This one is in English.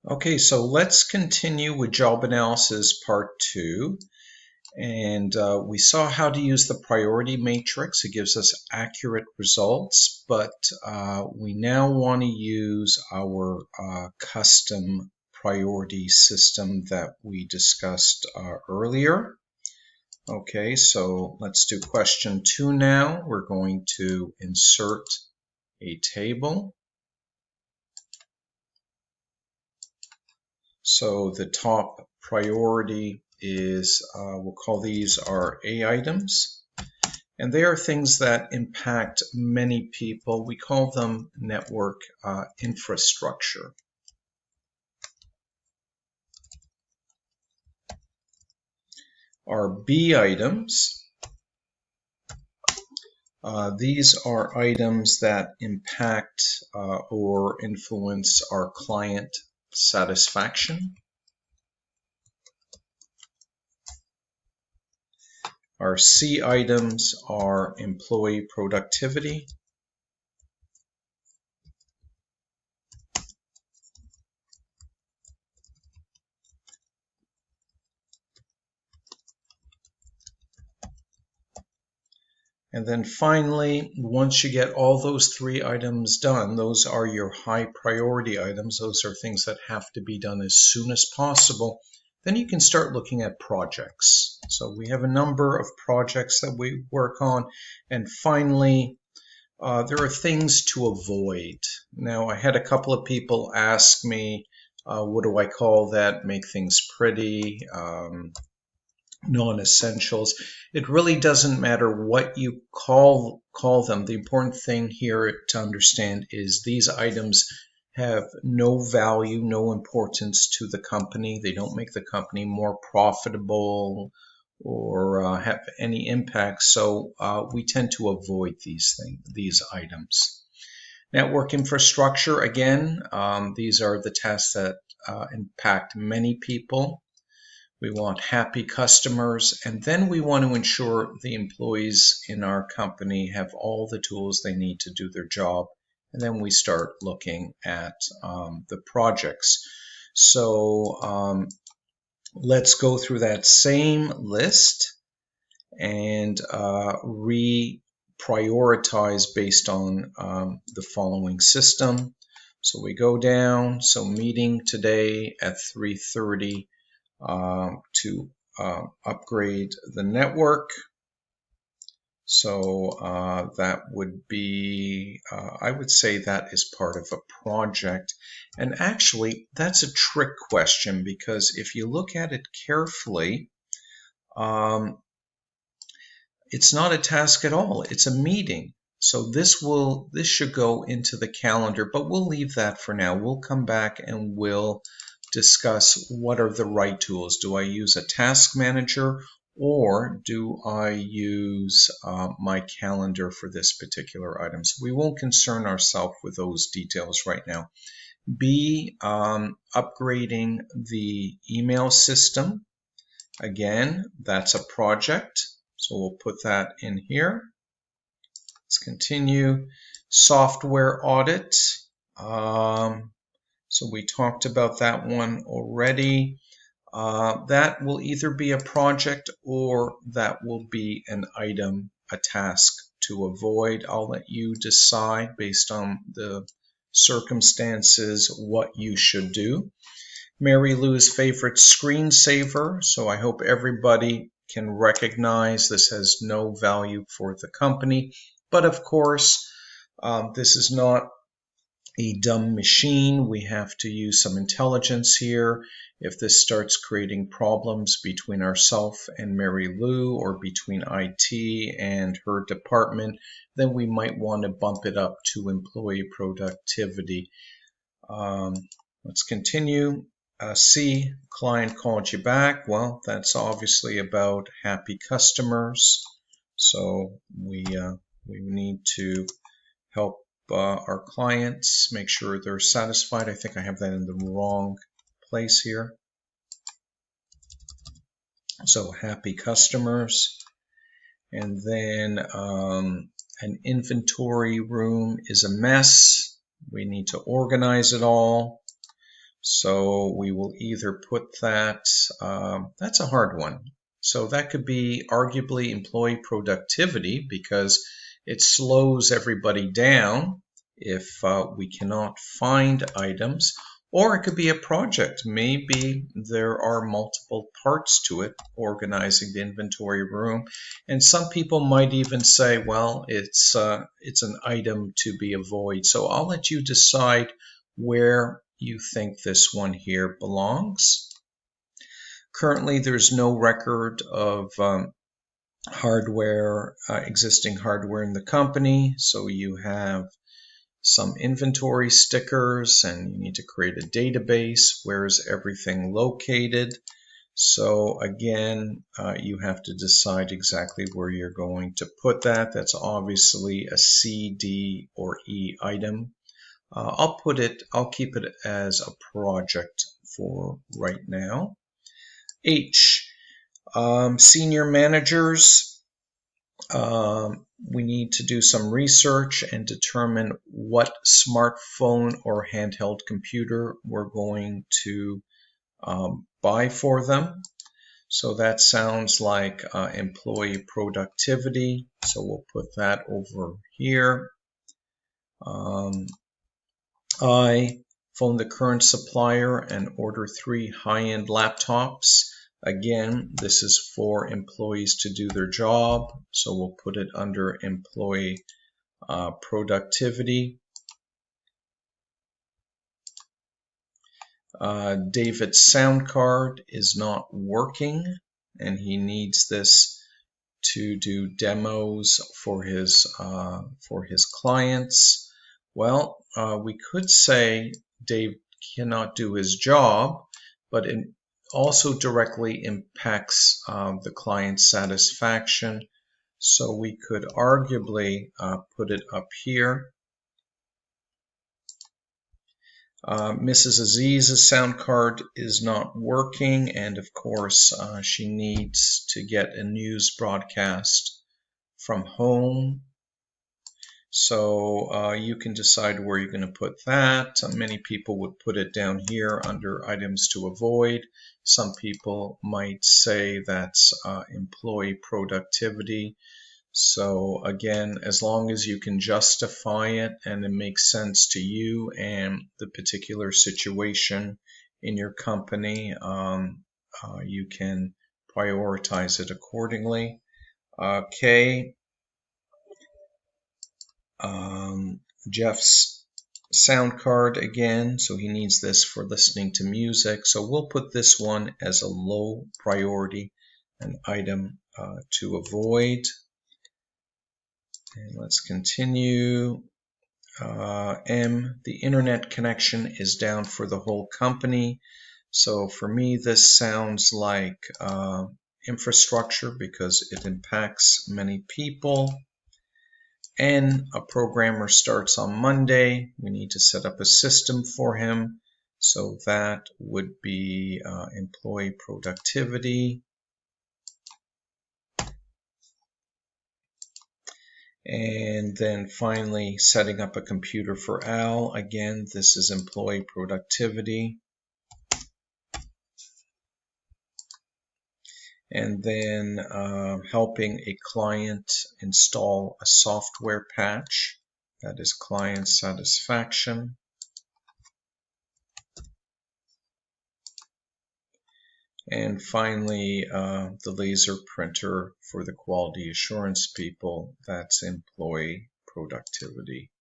Okay, so let's continue with job analysis part 2. And we saw how to use the priority matrix. It gives us accurate results, but we now want to use our custom priority system that we discussed earlier. Okay, so let's do question 2 now. We're going to insert a table. So the top priority is, we'll call these our A items. And they are things that impact many people. We call them network infrastructure. Our B items, these are items that impact or influence our client satisfaction. Our C items are employee productivity. And then finally, once you get all those 3 items done, those are your high priority items. Those are things that have to be done as soon as possible. Then you can start looking at projects. So we have a number of projects that we work on. And finally, there are things to avoid. Now, I had a couple of people ask me, what do I call that? Make things pretty. Non-essentials. It really doesn't matter what you call them. The important thing here to understand is these items have no value, no importance to the company. They don't make the company more profitable or have any impact. So we tend to avoid these items. Network infrastructure, again, these are the tasks that impact many people. We want happy customers, and then we want to ensure the employees in our company have all the tools they need to do their job. And then we start looking at the projects. So let's go through that same list and reprioritize based on the following system. So we go down, so meeting today at 3:30. To upgrade the network. So that would be, I would say that is part of a project. And actually, that's a trick question, because if you look at it carefully, it's not a task at all. It's a meeting. So this should go into the calendar, but we'll leave that for now. We'll come back and we'll discuss what are the right tools. Do I use a task manager, or do I use my calendar for this particular item? So we won't concern ourselves with those details right now. B, upgrading the email system. Again, that's a project. So we'll put that in here. Let's continue. Software audit. So we talked about that one already. That will either be a project or that will be an item, a task to avoid. I'll let you decide based on the circumstances what you should do. Mary Lou's favorite screensaver. So I hope everybody can recognize this has no value for the company. But of course, this is not a dumb machine. We have to use some intelligence here. If this starts creating problems between ourselves and Mary Lou, or between IT and her department, then we might want to bump it up to employee productivity. Let's continue. C, client called you back. Well, that's obviously about happy customers. So we need to help our clients make sure they're satisfied. I think I have that in the wrong place here. So happy customers. And then an inventory room is a mess. We need to organize it all. So we will either put that, that's a hard one. So that could be arguably employee productivity because it slows everybody down if we cannot find items. Or it could be a project. Maybe there are multiple parts to it, organizing the inventory room. And some people might even say, well, it's an item to be avoided. So I'll let you decide where you think this one here belongs. Currently, there's no record of hardware, existing hardware in the company. So you have some inventory stickers and you need to create a database. Where is everything located? So again, you have to decide exactly where you're going to put that. That's obviously a C, D, or E item. I'll keep it as a project for right now. H, senior managers. We need to do some research and determine what smartphone or handheld computer we're going to buy for them. So that sounds like employee productivity. So we'll put that over here. I phone the current supplier and order 3 high-end laptops. Again, this is for employees to do their job, so we'll put it under employee productivity. David's sound card is not working, and he needs this to do demos for his clients. Well, we could say Dave cannot do his job, but it also directly impacts the client's satisfaction. So we could arguably put it up here. Mrs. Aziz's sound card is not working, and of course she needs to get a news broadcast from home. So you can decide where you're going to put that. Many people would put it down here under items to avoid. Some people might say that's employee productivity. So again, as long as you can justify it and it makes sense to you and the particular situation in your company, you can prioritize it accordingly. K, Jeff's sound card again, so he needs this for listening to music. So we'll put this one as a low priority, an item to avoid. And let's continue. M, the internet connection is down for the whole company. So for me, this sounds like infrastructure because it impacts many people. N, a programmer starts on Monday. We need to set up a system for him. So that would be employee productivity. And then finally, setting up a computer for Al. Again, this is employee productivity. And then helping a client install a software patch. That is client satisfaction. And finally, the laser printer for the quality assurance people. That's employee productivity.